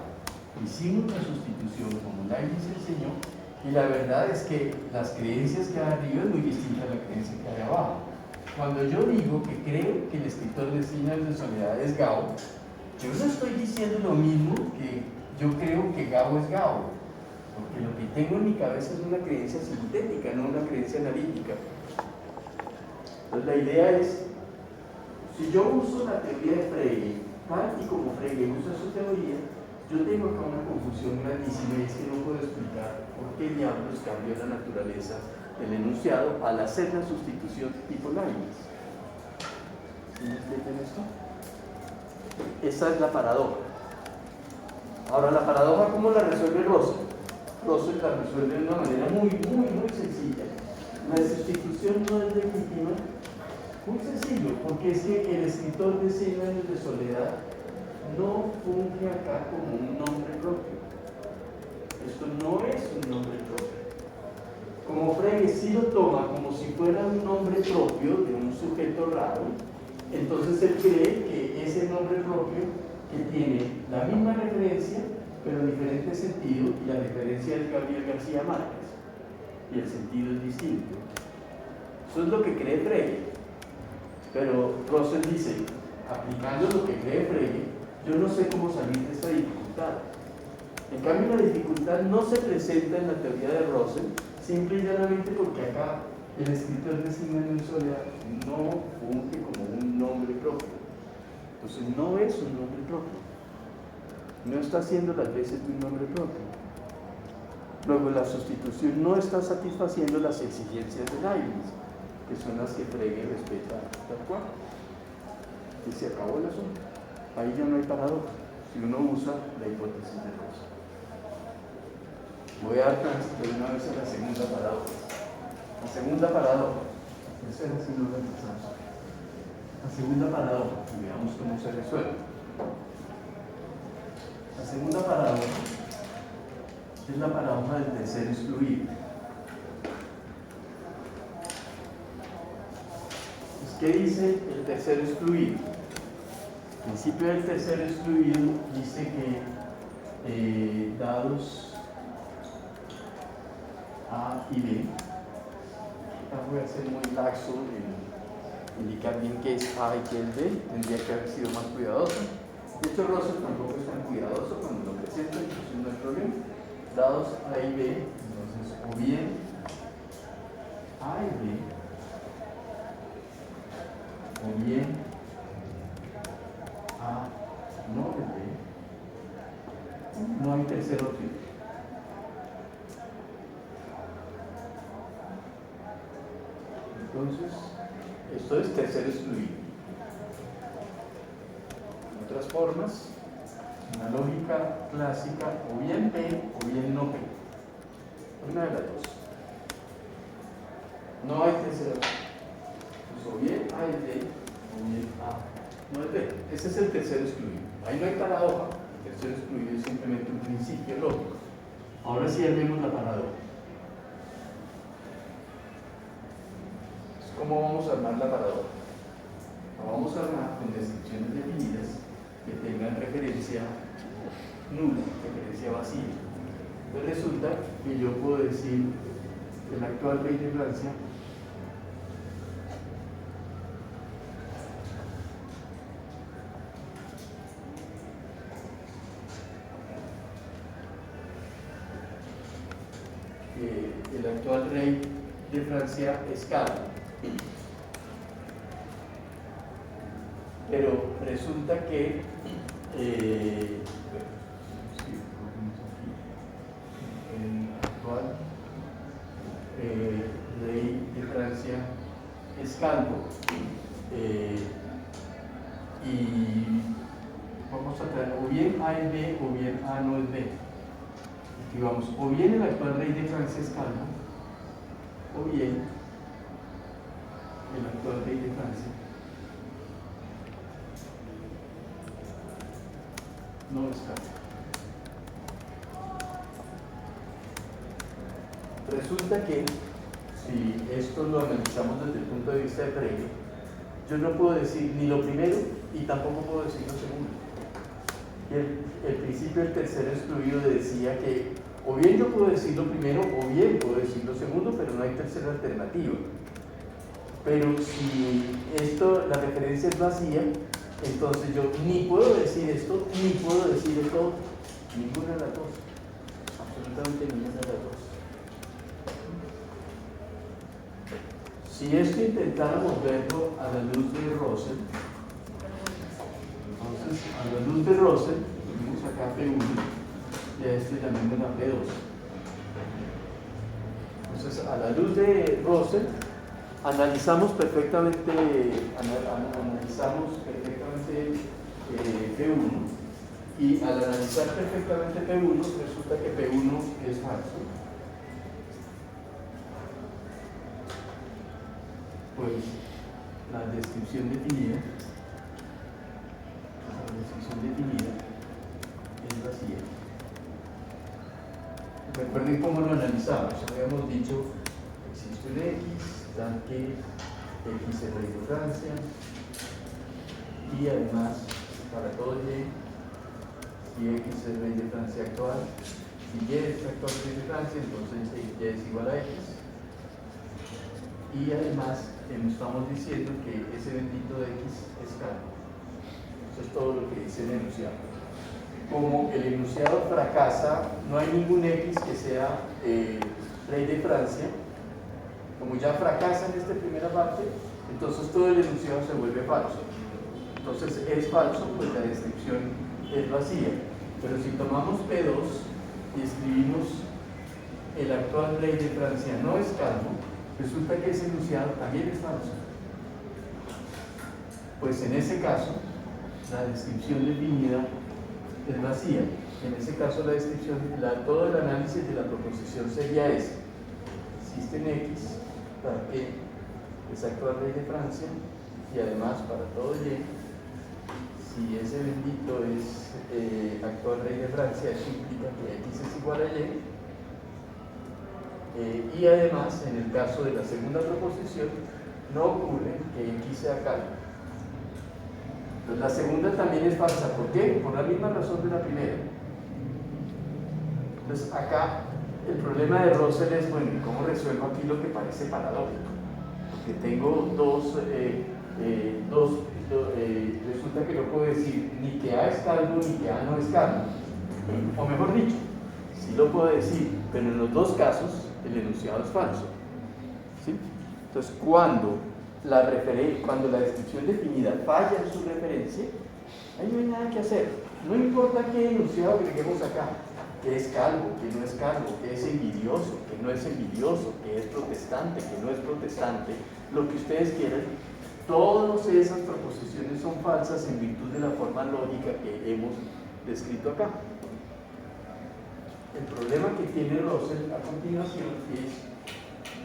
Hicimos la sustitución como Leibniz enseñó, y la verdad es que las creencias que hay arriba es muy distinta a la creencia que hay abajo. Cuando yo digo que creo que el escritor de 100 años de soledad es Gao, yo no estoy diciendo lo mismo que yo creo que Gao es Gao, porque lo que tengo en mi cabeza es una creencia sintética, no una creencia analítica. Entonces la idea es, si yo uso la teoría de Frege, tal y como Frege usa su teoría, yo tengo acá una confusión grandísima, y es que no puedo explicar por qué diablos cambia la naturaleza del enunciado al hacer la sustitución tipo Leibniz. ¿Sí me entienden esto? Esa es la paradoja. Ahora, la paradoja, ¿cómo la resuelve Russell? Russell la resuelve de una manera muy sencilla. La sustitución no es legítima. Muy sencillo, porque es que el escritor de 100 años de soledad no funge acá como un nombre propio. Esto no es un nombre propio. Como Frege sí lo toma como si fuera un nombre propio de un sujeto raro, entonces él cree que ese nombre propio, que tiene la misma referencia pero en diferente sentido, y la referencia es Gabriel García Márquez, y el sentido es distinto. Eso es lo que cree Frege. Pero Russell dice, aplicando lo que cree Frege, yo no sé cómo salir de esta dificultad. En cambio, la dificultad no se presenta en la teoría de Russell, simple y llanamente porque acá el escritor de 100 años de soledad no funge como un nombre propio. Entonces no es un nombre propio, no está haciendo las veces de un nombre propio. Luego, la sustitución no está satisfaciendo las exigencias de Leibniz, que son las que Frege respeta tal cual, y se acabó el asunto. Ahí ya no hay paradoja si uno usa la hipótesis de Russell. Voy a dar tránsito de una vez a la segunda paradoja. La segunda paradoja, esa es si no la empezamos. La segunda paradoja, y veamos cómo se resuelve. La segunda paradoja es la paradoja del tercero excluido. ¿Qué dice el tercero excluido? El principio del tercero excluido dice que dados A y B, voy a ser muy laxo en indicar bien qué es A y qué es B, tendría que haber sido más cuidadoso. De hecho, Russell tampoco es tan cuidadoso cuando lo presenta, entonces no hay problema. Dados A y B, entonces o bien A y B, o bien A no es B, Entonces, esto es tercero excluido. En otras formas, una lógica clásica, o bien P o bien no P. Una de las dos. No hay tercera. Pues o bien A es D, o bien A no es D. Ese es el tercero excluido. Ahí no hay paradoja. El tercero excluido es simplemente un principio lógico. Ahora sí armemos la paradoja. ¿Cómo vamos a armar la paradoja? La vamos a armar con descripciones definidas que tengan referencia nula, referencia vacía. Entonces resulta que yo puedo decir que el actual rey de Francia es Carlos. Pero resulta que el actual rey de Francia es calvo. Y vamos a traer o bien A es B o bien A no es B. Digamos, o bien el actual rey de Francia es calvo, o bien el actual rey de Francia no es calvo. Resulta que, si esto lo analizamos desde el punto de vista de Frege, yo no puedo decir ni lo primero y tampoco puedo decir lo segundo. El principio del tercero excluido decía que o bien yo puedo decir lo primero o bien puedo decir lo segundo, pero no hay tercera alternativa. Pero si la referencia es vacía, entonces yo ni puedo decir esto, ni puedo decir esto, ninguna de las dos. Absolutamente ninguna de las dos. Si esto intentáramos verlo a la luz de Russell, entonces a la luz de Russell, tenemos acá P1, y a este llamémosla P2. Entonces a la luz de Russell, analizamos perfectamente P1, y al analizar perfectamente P1, resulta que P1 es falso. Pues la descripción definida es vacía. Recuerden cómo lo analizamos. Habíamos dicho existe un X, tal que X es rey de Francia, y además para todo Y, si X es rey de Francia actual, si Y es actual rey de Francia, entonces Y es igual a X. Y además estamos diciendo que ese bendito de X es calvo. Eso es todo lo que dice el enunciado. Como el enunciado fracasa, no hay ningún X que sea rey de Francia, como ya fracasa en esta primera parte, entonces todo el enunciado se vuelve falso. Entonces es falso, pues la descripción es vacía. Pero si tomamos P2 y escribimos el actual rey de Francia no es calvo, resulta que ese enunciado también es falso. Pues en ese caso, la descripción definida es vacía. En ese caso, la descripción, todo el análisis de la proposición sería ese. Existe en X para que es actual rey de Francia, y además para todo Y, si ese bendito es actual rey de Francia, eso implica que X es igual a Y. Y además, en el caso de la segunda proposición, no ocurre que X sea calvo. Entonces, la segunda también es falsa. ¿Por qué? Por la misma razón de la primera. Entonces, acá el problema de Russell es, bueno, ¿cómo resuelvo aquí lo que parece paradójico? Porque tengo resulta que no puedo decir ni que A es calvo ni que A no es calvo. O mejor dicho, sí lo puedo decir, pero en los dos casos el enunciado es falso. ¿Sí? Entonces, cuando la descripción definida falla en su referencia, ahí no hay nada que hacer. No importa qué enunciado agreguemos acá. qué es calvo, qué no es calvo, qué es envidioso, qué no es envidioso, qué es protestante, qué no es protestante, lo que ustedes quieran. Todas esas proposiciones son falsas en virtud de la forma lógica que hemos descrito acá. El problema que tiene Russell a continuación es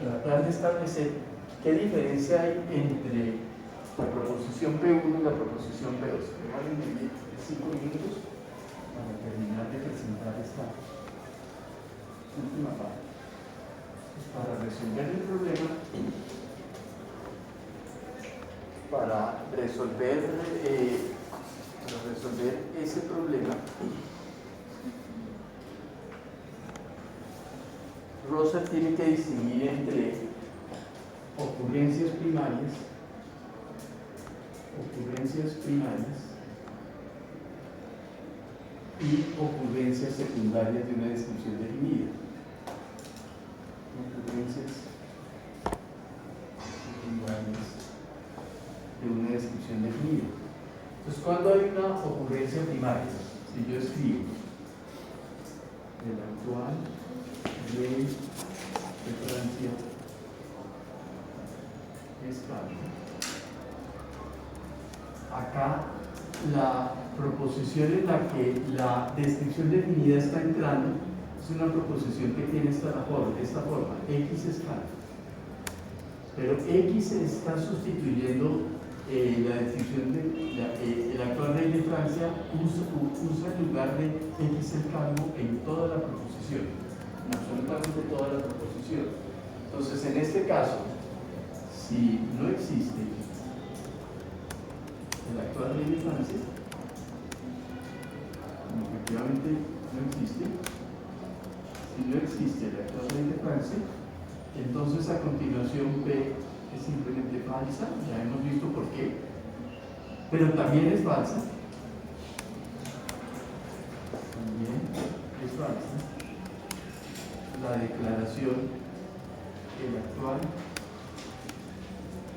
tratar de establecer qué diferencia hay entre la proposición P1 y la proposición P2. Regálenme 5 minutos para terminar de presentar esta última parte. Para resolver el problema, para resolver ese problema, Russell tiene que distinguir entre ocurrencias primarias y ocurrencias secundarias de una descripción definida. Ocurrencias secundarias de una descripción definida. Entonces, cuando hay una ocurrencia primaria, si yo escribo el actual rey de Francia es calvo, acá la proposición en la que la descripción definida está entrando es una proposición que tiene esta forma, X es calvo. Pero X está sustituyendo la descripción de el actual rey de Francia usa el lugar de X el calvo en toda la proposición, en absolutamente toda la proposición. Entonces, en este caso, si no existe el actual rey de Francia, como efectivamente no existe, si no existe el actual rey de Francia, entonces a continuación P es simplemente falsa, ya hemos visto por qué, pero también es falsa, la declaración que el actual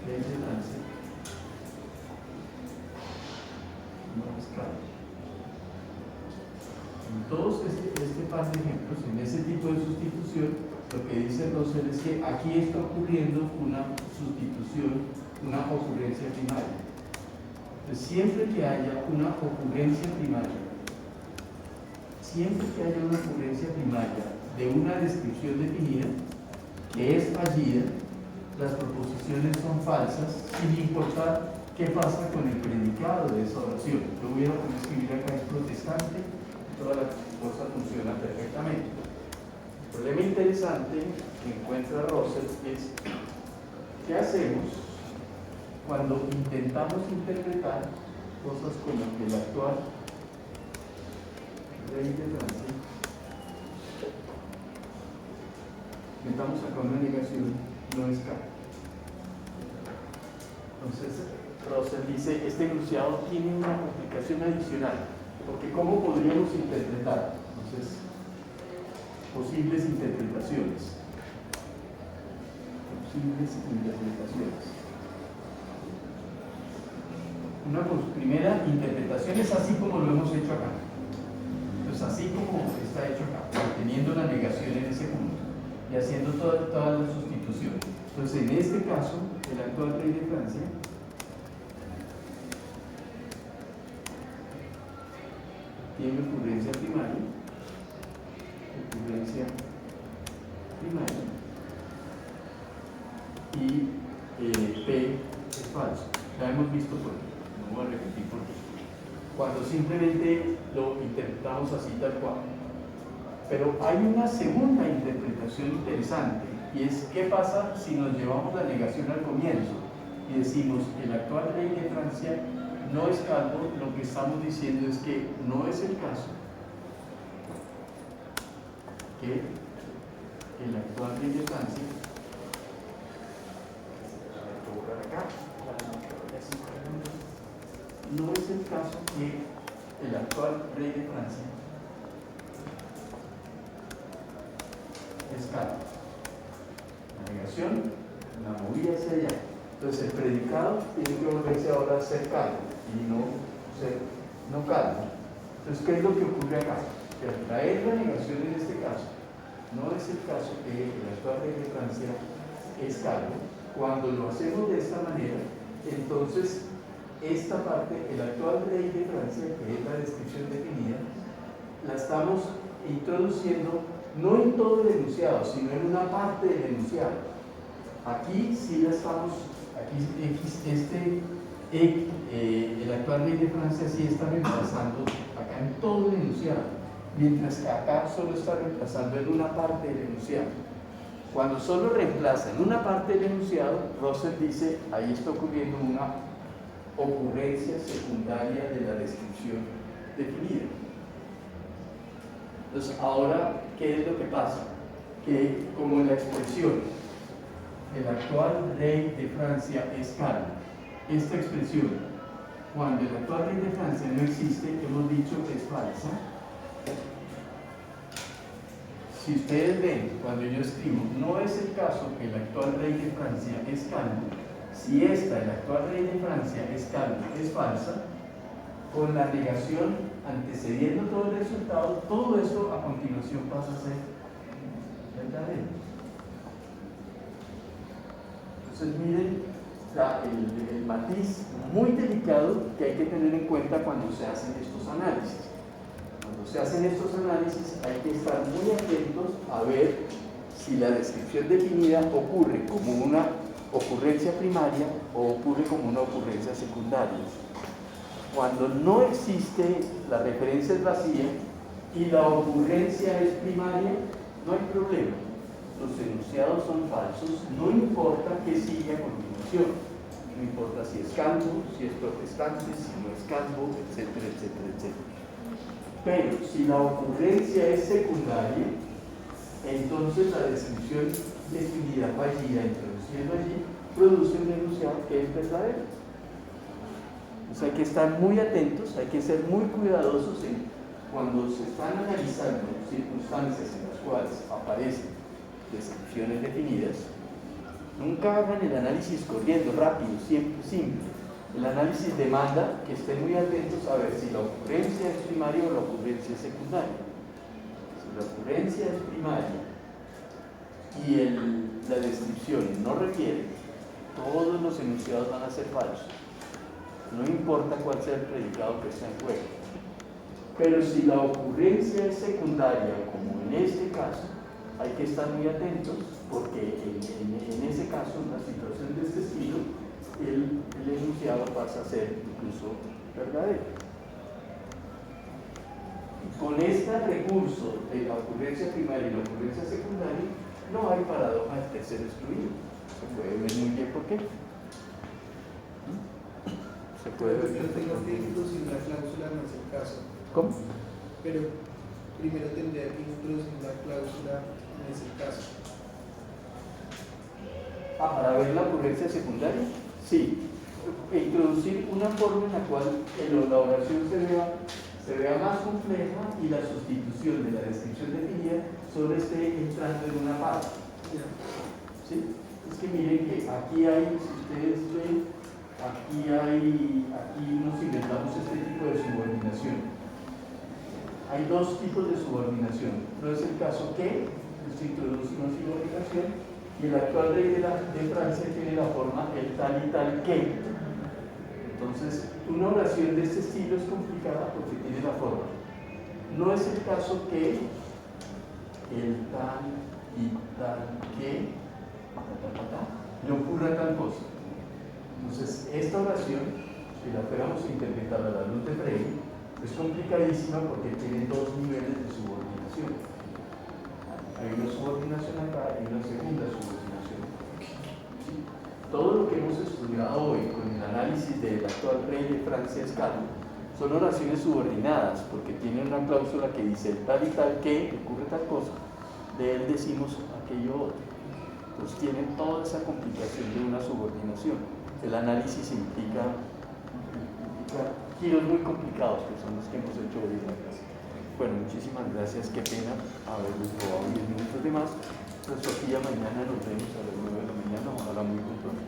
rey de Francia no es calvo. En todos este par de ejemplos, en ese tipo de sustitución, lo que dice Russell es que aquí está ocurriendo una sustitución, una ocurrencia primaria. Entonces, siempre que haya una ocurrencia primaria, de una descripción definida que es fallida, las proposiciones son falsas, sin importar qué pasa con el predicado de esa oración. Yo voy a escribir acá es protestante, toda la cosa funciona perfectamente. El problema interesante que encuentra Russell es ¿qué hacemos cuando intentamos interpretar cosas como que el actual rey de Francia, intentamos sacar una negación, no es calvo? Entonces Russell dice, este enunciado tiene una complicación adicional, porque ¿cómo podríamos interpretar? Entonces, posibles interpretaciones. Una primera interpretación es así como lo hemos hecho acá. Entonces, así como está hecho acá, manteniendo la negación en ese punto y haciendo toda la sustitución. Entonces, en este caso, el actual rey de Francia tiene ocurrencia primaria, y P es falso. Ya hemos visto por qué, no voy a repetir por qué. Cuando simplemente lo interpretamos así tal cual. Pero hay una segunda interpretación interesante, y es ¿qué pasa si nos llevamos la negación al comienzo y decimos el actual rey de Francia no es calvo? Lo que estamos diciendo es que no es el caso que el actual rey de Francia, no es el caso que el actual rey de Francia es calvo. La negación la movía hacia allá. Entonces el predicado tiene que volverse ahora a ser calvo y no calvo. Entonces, ¿qué es lo que ocurre acá? que al traer la negación en este caso, no es el caso que el actual rey de Francia es cargo. Cuando lo hacemos de esta manera, entonces esta parte, el actual rey de Francia, que es la descripción definida, la estamos introduciendo no en todo el enunciado, sino en una parte del enunciado. Aquí sí la estamos, el actual rey de Francia sí está reemplazando acá en todo el enunciado, mientras que acá solo está reemplazando en una parte del enunciado. Cuando solo reemplaza en una parte del enunciado, Russell dice, ahí está ocurriendo una ocurrencia secundaria de la descripción definida. Entonces, ahora, ¿qué es lo que pasa? Que como en la expresión, el actual rey de Francia es calvo, esta expresión, cuando el actual rey de Francia no existe, hemos dicho que es falsa. Si ustedes ven, cuando yo escribo, no es el caso que el actual rey de Francia es calvo, si esta, el actual rey de Francia es calvo, es falsa, con la negación antecediendo todo el resultado, todo esto a continuación pasa a ser verdadero. Entonces miren el matiz muy delicado que hay que tener en cuenta cuando se hacen estos análisis. Cuando se hacen estos análisis hay que estar muy atentos a ver si la descripción definida ocurre como una ocurrencia primaria o ocurre como una ocurrencia secundaria. Cuando no existe, la referencia es vacía y la ocurrencia es primaria, no hay problema. Los enunciados son falsos, no importa qué sigue a continuación. No importa si es calvo, si es protestante, si no es calvo, etcétera, etcétera, etcétera. Pero si la ocurrencia es secundaria, entonces la descripción definida fallida introduciendo allí produce un enunciado que es verdadero. Entonces hay que estar muy atentos, hay que ser muy cuidadosos cuando se están analizando circunstancias en las cuales aparecen descripciones definidas. Nunca hagan el análisis corriendo, rápido, siempre simple. El análisis demanda que estén muy atentos a ver si la ocurrencia es primaria o la ocurrencia es secundaria. Si la ocurrencia es primaria y la descripción no requiere, todos los enunciados van a ser falsos. No importa cuál sea el predicado que está en juego. Pero si la ocurrencia es secundaria, como en este caso, hay que estar muy atentos porque en ese caso, en una situación de este estilo, el enunciado pasa a ser incluso verdadero. Con este recurso de la ocurrencia primaria y la ocurrencia secundaria, no hay paradoja del tercero excluido. Se puede ver muy bien por qué. Se puede ver. Yo tengo que introducir una cláusula, no es el caso. ¿Cómo? Pero primero tendría que introducir una cláusula, no es el caso. Para ver la ocurrencia secundaria, sí. Introducir una forma en la cual la oración se vea más compleja y la sustitución de la descripción definida solo esté entrando en una parte. ¿Sí? Es que miren que aquí hay, si ustedes ven, aquí nos inventamos este tipo de subordinación. Hay dos tipos de subordinación. No es el caso que se introduce una subordinación y el actual rey de Francia tiene la forma el tal y tal que. Entonces, una oración de este estilo es complicada porque tiene la forma. No es el caso que el tal y tal que le ocurra tal cosa. Entonces, esta oración, si la fuéramos a interpretar a la luz de Frey, es complicadísima porque tiene dos niveles de subordinación. Hay una subordinación acá y una segunda subordinación. ¿Sí? Todo lo que hemos estudiado hoy con el análisis del actual rey de Francia Escalo son oraciones subordinadas porque tienen una cláusula que dice tal y tal que ocurre tal cosa, de él decimos aquello otro. Entonces tienen toda esa complicación de una subordinación. El análisis implica giros muy complicados que son los que hemos hecho hoy en la clase. Bueno, muchísimas gracias, qué pena haberles robado 10 minutos de más. Pues Sofía, mañana nos vemos a las 9 de la mañana, ojalá muy puntual.